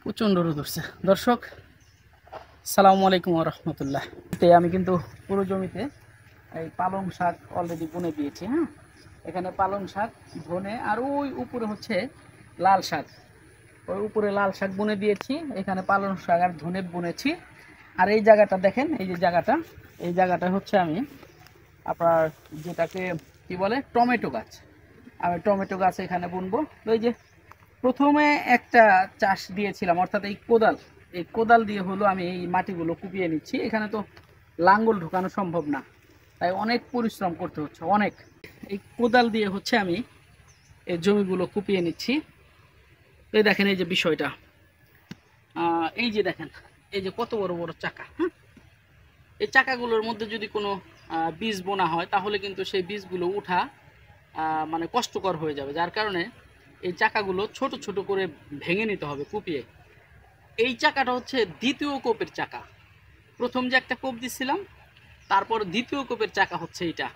প্রচণ্ড রোদ উঠছে। দর্শক, সালামু আলাইকুম রহমতুল্লাহ। আমি কিন্তু পুরো জমিতে এই পালং শাক অলরেডি বুনে দিয়েছি। হ্যাঁ, এখানে পালং শাক, ধনে, আর ওই উপরে হচ্ছে লাল শাক। ওই উপরে লাল শাক বুনে দিয়েছি, এখানে পালং শাক আর ধনে বুনেছি। আর এই জায়গাটা দেখেন, এই যে জায়গাটা, এই জায়গাটা হচ্ছে আমি আপনার যেটাকে কি বলে টমেটো গাছ। আমি টমেটো গাছ এখানে বুনবো। ওই যে প্রথমে একটা চাষ দিয়েছিলাম, অর্থাৎ এই কোদাল দিয়ে হলো আমি এই মাটিগুলো কুপিয়ে নিচ্ছি। এখানে তো লাঙ্গল ঢোকানো সম্ভব না, তাই অনেক পরিশ্রম করতে হচ্ছে, অনেক। এই কোদাল দিয়ে হচ্ছে আমি এই জমিগুলো কুপিয়ে নিচ্ছি। এই দেখেন, এই যে বিষয়টা, এই যে দেখেন, এই যে কত বড় বড় চাকা। হ্যাঁ, এই চাকাগুলোর মধ্যে যদি কোনো বীজ বোনা হয়, তাহলে কিন্তু সেই বীজগুলো উঠা মানে কষ্টকর হয়ে যাবে। যার কারণে এই চাকাগুলো ছোট ছোট করে ভেঙে নিতে হবে কুপিয়ে। এই চাকাটা হচ্ছে দ্বিতীয় কোপের চাকা। প্রথম যে একটা কোপ দিচ্ছিলাম, তারপর দ্বিতীয় কোপের চাকা হচ্ছে এইটা।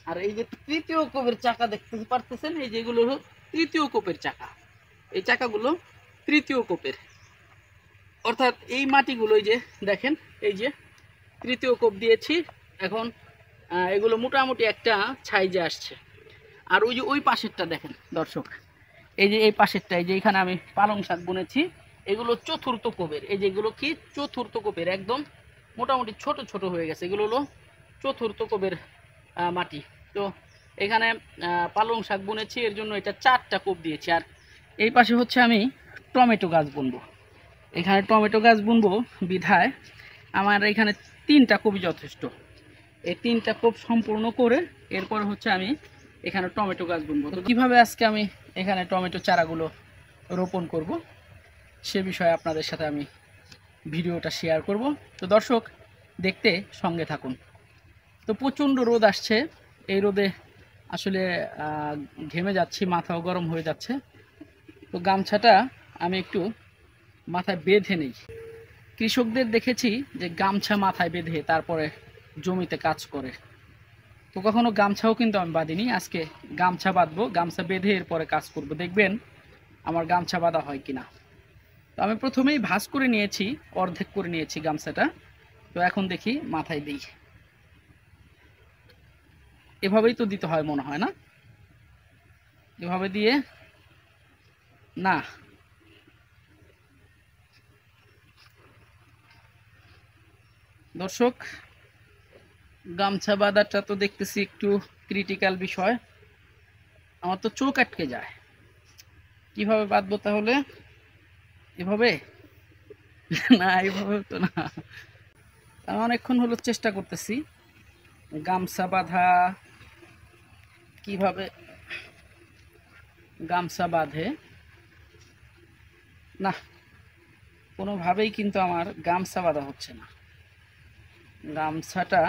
আর এই যে তৃতীয় কোপের চাকা দেখতে পারতেছেন, এই যেগুলো হলো তৃতীয় কোপের চাকা। এই চাকাগুলো তৃতীয় কোপের, অর্থাৎ এই মাটিগুলো এই যে দেখেন, এই যে তৃতীয় কোপ দিয়েছি। এখন এগুলো মোটামুটি একটা সাইজে আসছে। আর ওই যে ওই পাশেরটা দেখেন দর্শক, এই যে এই পাশেরটা, এই যে এখানে আমি পালং শাক বুনেছি, এগুলো চতুর্থ কোপের। এই যেগুলো কি চতুর্থ কোপের, একদম মোটামুটি ছোট ছোট হয়ে গেছে। এগুলো হলো চতুর্থ কোপের মাটি। তো এখানে পালং শাক বুনেছি, এর জন্য এটা 4টা কোপ দিয়েছি। আর এই পাশে হচ্ছে আমি টমেটো গাছ বুনবো। এখানে টমেটো গাছ বুনবো বিধায় আমার এখানে 3টা কোপই যথেষ্ট। এই 3টা কোপ সম্পূর্ণ করে এরপর হচ্ছে আমি এখানে টমেটো গাছ বুনবো। তো কীভাবে আজকে আমি এখানে টমেটো চারাগুলো রোপণ করব, সে বিষয়ে আপনাদের সাথে আমি ভিডিওটা শেয়ার করব। তো দর্শক, দেখতে সঙ্গে থাকুন। তো প্রচণ্ড রোদ আসছে, এই রোদে আসলে ঘেমে যাচ্ছি, মাথাও গরম হয়ে যাচ্ছে। তো গামছাটা আমি একটু মাথায় বেঁধে নেই। কৃষকদের দেখেছি যে গামছা মাথায় বেঁধে তারপরে জমিতে কাজ করে। তো কখনো গামছাও কিন্তু আমি বাঁধিনি, আজকে গামছা বাঁধবো, গামছা বেঁধে এরপরে কাজ করব। দেখবেন আমার গামছা বাঁধা হয় কিনা। তো আমি প্রথমেই ভাঁজ করে নিয়েছি, অর্ধেক করে নিয়েছি গামছাটা। তো এখন দেখি মাথায় দিই। এভাবেই তো দিতে হয় মনে হয়, না? এভাবে দিয়ে না, দর্শক, গামছা বাঁধাটা তো দেখতেছি একটু ক্রিটিক্যাল বিষয়। আমার তো চোখ আটকে যায়। কিভাবে বাঁধবো তাহলে? এভাবে? না, এভাবে তো না। আমি অনেকক্ষণ হলো চেষ্টা করতেছি গামছা বাঁধা, কিভাবে গামছা বাঁধে। না, কোনোভাবেই কিন্তু আমার গামছা বাঁধা হচ্ছে না। গামছাটা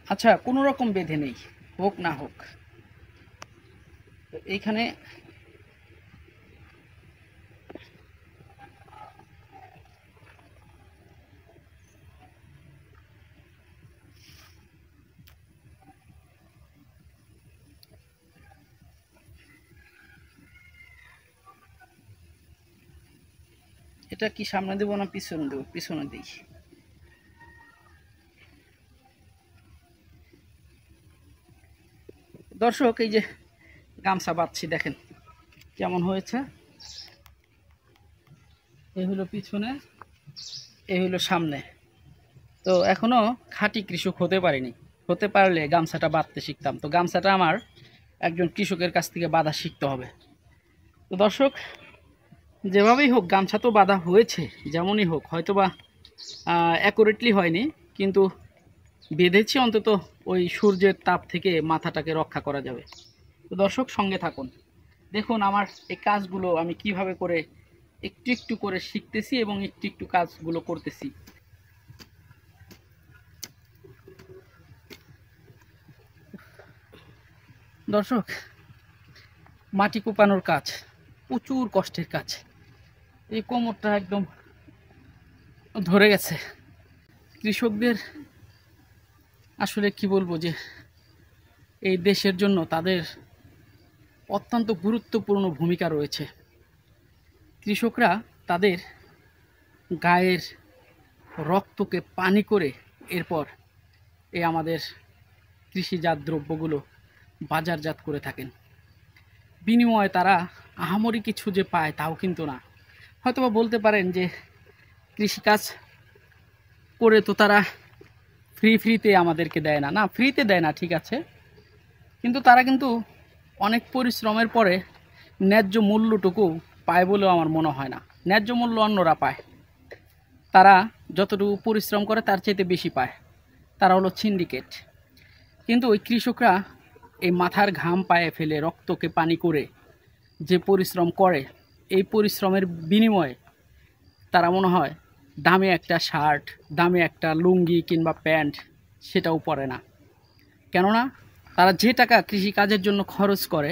আচ্ছা কোনো রকম বেঁধে নেই, হোক না হোক। এইখানে এটা কি সামনে দেবো না পিছনে দেবো? পিছনে দিই। দর্শক, এই যে গামছা বাঁধছি, দেখেন কেমন হয়েছে। এই হলো পিছনে, এই হলো সামনে। তো এখনো খাঁটি কৃষক হতে পারিনি। হতে পারলে গামছাটা বাঁধতে শিখতাম। তো গামছাটা আমার একজন কৃষকের কাছ থেকে বাঁধা শিখতে হবে। তো দর্শক, যেভাবেই হোক গামছা তো বাঁধা হয়েছে, যেমনই হোক, হয়তো বা অ্যাকুরেটলি হয়নি, কিন্তু বেঁধেছি, অন্তত ওই সূর্যের তাপ থেকে মাথাটাকে রক্ষা করা যাবে। তো দর্শক, সঙ্গে থাকুন, দেখুন আমার এই কাজগুলো আমি কিভাবে করে একটু একটু করে শিখতেছি এবং একটু একটু কাজগুলো করতেছি। দর্শক, মাটি কোপানোর কাজ প্রচুর কষ্টের কাজ। এই কোমরটা একদম ধরে গেছে। কৃষকদের আসলে কি বলবো, যে এই দেশের জন্য তাদের অত্যন্ত গুরুত্বপূর্ণ ভূমিকা রয়েছে। কৃষকরা তাদের গায়ের রক্তকে পানি করে এরপর আমাদের কৃষিজাত দ্রব্যগুলো বাজারজাত করে থাকেন। বিনিময়ে তারা আহামরি কিছু যে পায় তাও কিন্তু না। হয়তোবা বলতে পারেন যে কৃষিকাজ করে তো তারা ফ্রিতে আমাদেরকে দেয় না। না, ফ্রিতে দেয় না, ঠিক আছে, কিন্তু তারা কিন্তু অনেক পরিশ্রমের পরে ন্যায্য মূল্যটুকু পায় বলেও আমার মনে হয় না। ন্যায্য মূল্য অন্যরা পায়, তারা যতটুকু পরিশ্রম করে তার চাইতে বেশি পায়, তারা হলো সিন্ডিকেট। কিন্তু ওই কৃষকরা এই মাথার ঘাম পায়ে ফেলে রক্তকে পানি করে যে পরিশ্রম করে, এই পরিশ্রমের বিনিময়ে তারা মনে হয় দামি একটা শার্ট, দামি একটা লুঙ্গি কিংবা প্যান্ট সেটাও পরে না। কেননা তারা যে টাকা কৃষিকাজের জন্য খরচ করে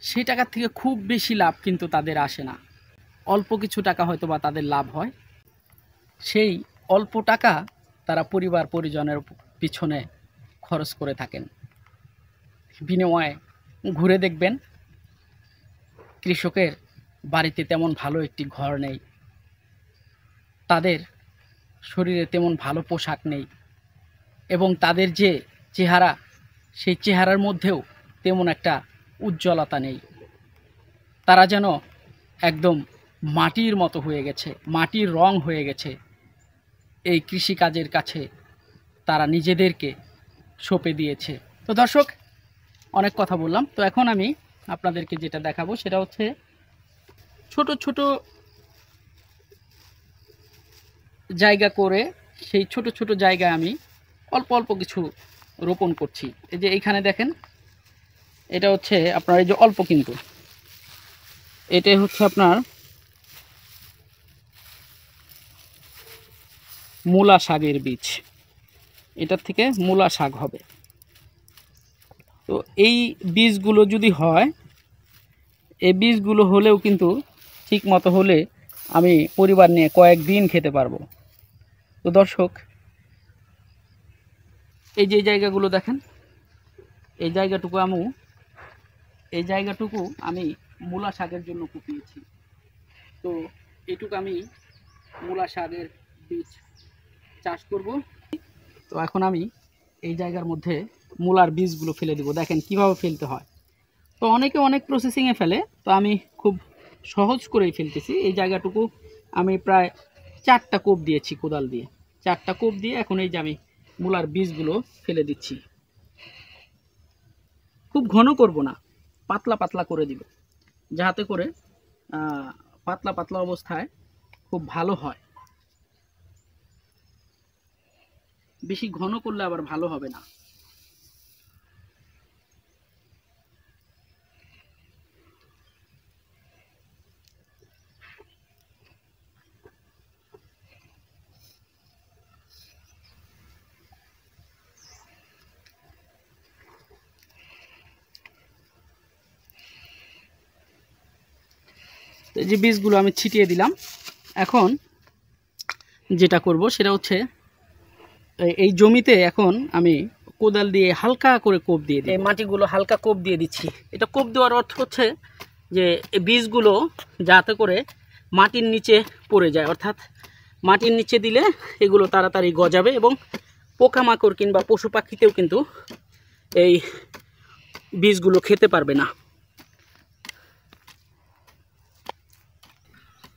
সেই টাকার থেকে খুব বেশি লাভ কিন্তু তাদের আসে না। অল্প কিছু টাকা হয়তো বা তাদের লাভ হয়, সেই অল্প টাকা তারা পরিবার পরিজনের পিছনে খরচ করে থাকেন। বিনিময়ে ঘুরে দেখবেন কৃষকের বাড়িতে তেমন ভালো একটি ঘর নেই, তাদের শরীরে তেমন ভালো পোশাক নেই, এবং তাদের যে চেহারা সেই চেহারার মধ্যেও তেমন একটা উজ্জ্বলতা নেই। তারা যেন একদম মাটির মতো হয়ে গেছে, মাটির রং হয়ে গেছে। এই কৃষিকাজের কাছে তারা নিজেদেরকে সঁপে দিয়েছে। তো দর্শক, অনেক কথা বললাম, তো এখন আমি আপনাদেরকে যেটা দেখাবো সেটা হচ্ছে ছোট ছোট জায়গা করে, সেই ছোট ছোট জায়গায় আমি অল্প অল্প কিছু রোপণ করছি। এই যে এইখানে দেখেন, এটা হচ্ছে আপনার এই যে অল্প, কিন্তু এটাই হচ্ছে আপনার মূলা শাকের বীজ। এটার থেকে মূলা শাক হবে। তো এই বীজগুলো যদি হয়, এই বীজগুলো হলেও কিন্তু ঠিক মতো হলে আমি পরিবার নিয়ে কয়েকদিন খেতে পারবো। তো দর্শক, এই যে জায়গাগুলো দেখেন, এই জায়গাটুকু আমি মূলা শাকের জন্য কুপিয়েছি। তো এইটুকু আমি মূলা শাকের বীজ চাষ করব। তো এখন আমি এই জায়গার মধ্যে মূলার বীজগুলো ফেলে দেব। দেখেন কিভাবে ফেলতে হয়। তো অনেকে অনেক প্রসেসিংয়ে ফেলে, তো আমি খুব সহজ করেই ফেলতেছি। এই জায়গাটুকু আমি প্রায় 4টা কোপ দিয়েছি কোদাল দিয়ে। 4টা কোপ দিয়ে এখন এই যে আমি মূলার বীজগুলো ফেলে দিচ্ছি। খুব ঘন করব না, পাতলা পাতলা করে দিব, যাতে করে পাতলা পাতলা অবস্থায় খুব ভালো হয়। বেশি ঘন করলে আবার ভালো হবে না। এই যে বীজগুলো আমি ছিটিয়ে দিলাম। এখন যেটা করব সেটা হচ্ছে এই জমিতে এখন আমি কোদাল দিয়ে হালকা করে কোপ দিয়ে দিই। এই মাটিগুলো হালকা কোপ দিয়ে দিচ্ছি। এটা কোপ দেওয়ার অর্থ হচ্ছে যে এই বীজগুলো যাতে করে মাটির নিচে পড়ে যায়, অর্থাৎ মাটির নিচে দিলে এগুলো তাড়াতাড়ি গজাবে এবং পোকামাকড় কিংবা পশু পাখিতেও কিন্তু এই বীজগুলো খেতে পারবে না।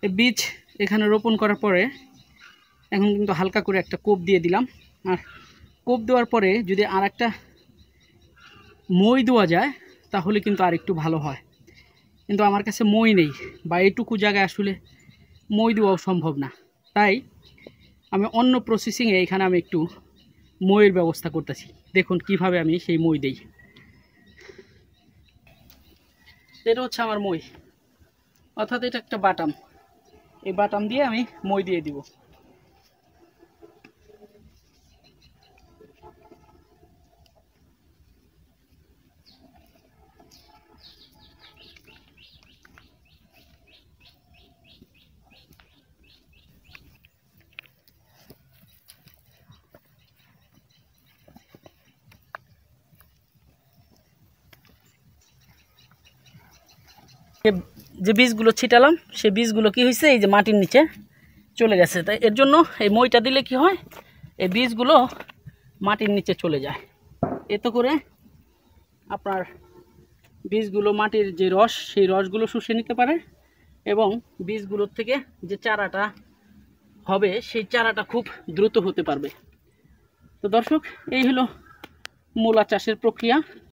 এই বীজ এখানে রোপণ করার পরে এখন কিন্তু হালকা করে একটা কোপ দিয়ে দিলাম। আর কোপ দেওয়ার পরে যদি আর একটা মই দেওয়া যায় তাহলে কিন্তু আর একটু ভালো হয়, কিন্তু আমার কাছে মই নেই, বা এইটুকু জায়গায় আসলে মই দেওয়াও সম্ভব না। তাই আমি অন্য প্রসেসিংয়ে এখানে আমি একটু মইয়ের ব্যবস্থা করতেছি। দেখুন কিভাবে আমি সেই মই দেই। এটা হচ্ছে আমার মই, অর্থাৎ এটা একটা বাটাম। এই বাটাম দিয়ে আমি মই দিয়ে দিব। যে বীজগুলো ছিটালাম সেই বীজগুলো কি হয়েছে, এই যে মাটির নিচে চলে গেছে। তাই এর জন্য এই মইটা দিলে কি হয়, এই বীজগুলো মাটির নিচে চলে যায়। এতে করে আপনার বীজগুলো মাটির যে রস, সেই রসগুলো শুষে নিতে পারে এবং বীজগুলোর থেকে যে চারাটা হবে সেই চারাটা খুব দ্রুত হতে পারবে। তো দর্শক, এই হলো মূলা চাষের প্রক্রিয়া।